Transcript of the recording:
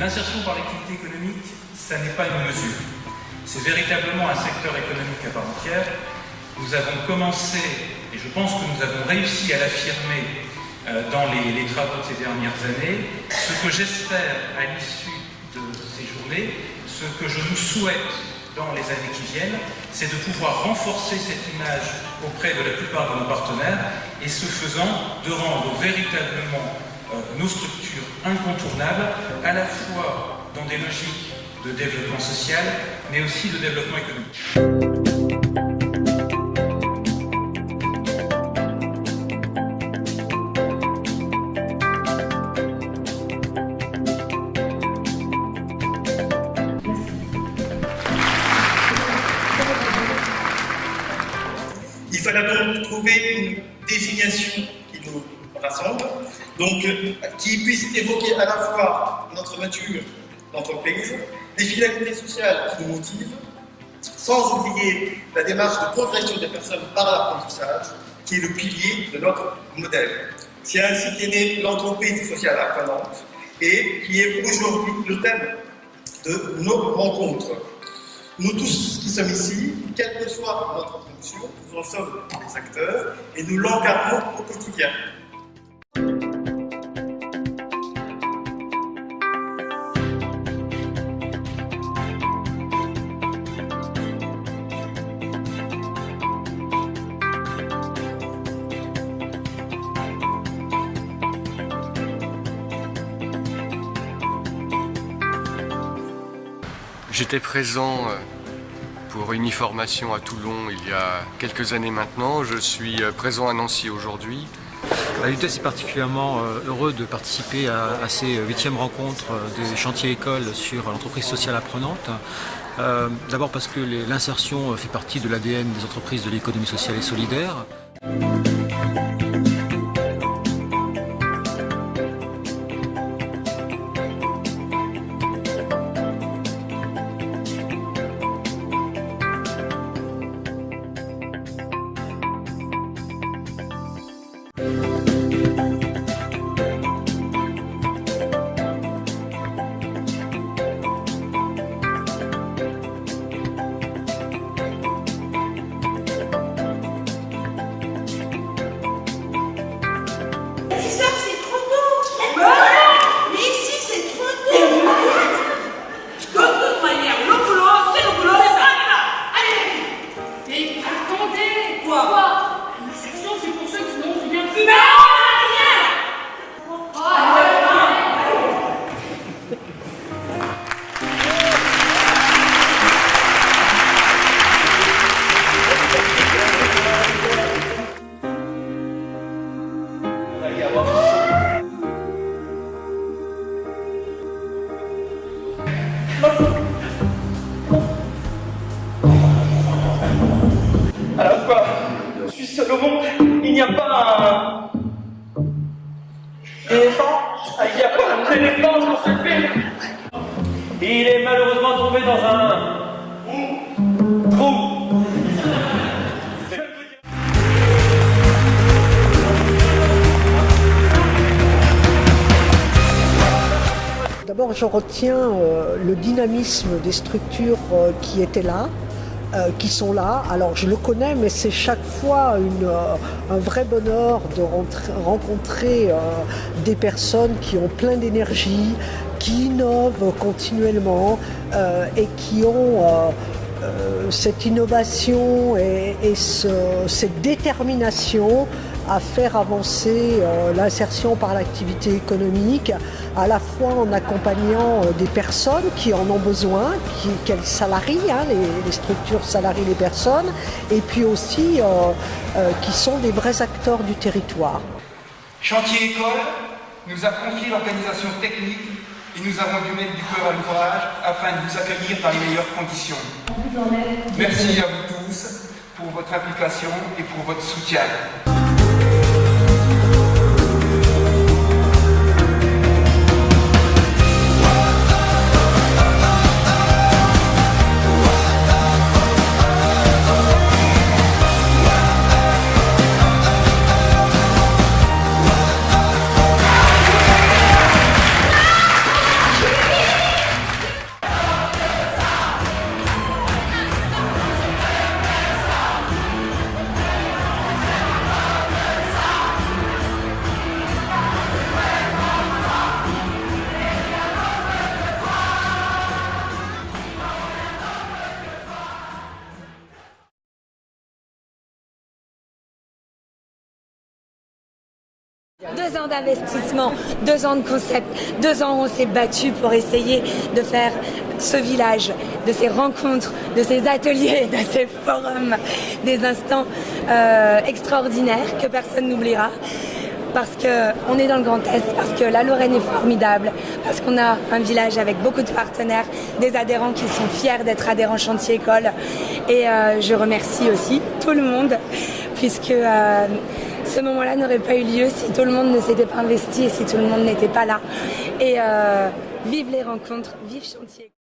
L'insertion par l'activité économique, ça n'est pas une mesure. C'est véritablement un secteur économique à part entière. Nous avons commencé, et je pense que nous avons réussi à l'affirmer dans les travaux de ces dernières années. Ce que j'espère à l'issue de ces journées, ce que je nous souhaite dans les années qui viennent, c'est de pouvoir renforcer cette image auprès de la plupart de nos partenaires et ce faisant, de rendre véritablement nos structures incontournables, à la fois dans des logiques de développement social, mais aussi de développement économique. Il fallait donc trouver une désignation qui nous rassemble, donc qui puisse évoquer à la fois notre nature d'entreprise, les finalités sociales qui nous motivent, sans oublier la démarche de progression des personnes par l'apprentissage, qui est le pilier de notre modèle. C'est ainsi qu'est née l'entreprise sociale apprenante et qui est aujourd'hui le thème de nos rencontres. Nous tous qui sommes ici, quelle que soit notre fonction, nous en sommes des acteurs et nous l'encadrons au quotidien. J'étais présent pour une formation à Toulon il y a quelques années maintenant. Je suis présent à Nancy aujourd'hui. L'UTES est particulièrement heureux de participer à ces 8e rencontres des chantiers écoles sur l'entreprise sociale apprenante. D'abord parce que l'insertion fait partie de l'ADN des entreprises de l'économie sociale et solidaire. Alors quoi? Je suis seul au monde, il n'y a pas un éléphant? Il n'y a pas un éléphant dans ce film. Il est malheureusement tombé dans un trou. D'abord, je retiens le dynamisme des structures qui étaient là, qui sont là. Alors, je le connais, mais c'est chaque fois un vrai bonheur de rencontrer des personnes qui ont plein d'énergie, qui innovent continuellement et qui ont cette innovation et cette détermination à faire avancer l'insertion par l'activité économique, à la fois en accompagnant des personnes qui en ont besoin, qu'elles salarient, les structures salarient les personnes, et puis aussi qui sont des vrais acteurs du territoire. Chantier École nous a confié l'organisation technique et nous avons dû mettre du cœur à l'ouvrage afin de vous accueillir dans les meilleures conditions. Merci à vous tous pour votre implication et pour votre soutien. 2 ans d'investissement, 2 ans de concept, 2 ans où on s'est battu pour essayer de faire ce village, de ces rencontres, de ces ateliers, de ces forums, des instants extraordinaires que personne n'oubliera. Parce qu'on est dans le Grand Est, parce que la Lorraine est formidable, parce qu'on a un village avec beaucoup de partenaires, des adhérents qui sont fiers d'être adhérents Chantier École. Et je remercie aussi tout le monde, puisque ce moment-là n'aurait pas eu lieu si tout le monde ne s'était pas investi et si tout le monde n'était pas là. Et vive les rencontres, vive Chantier École.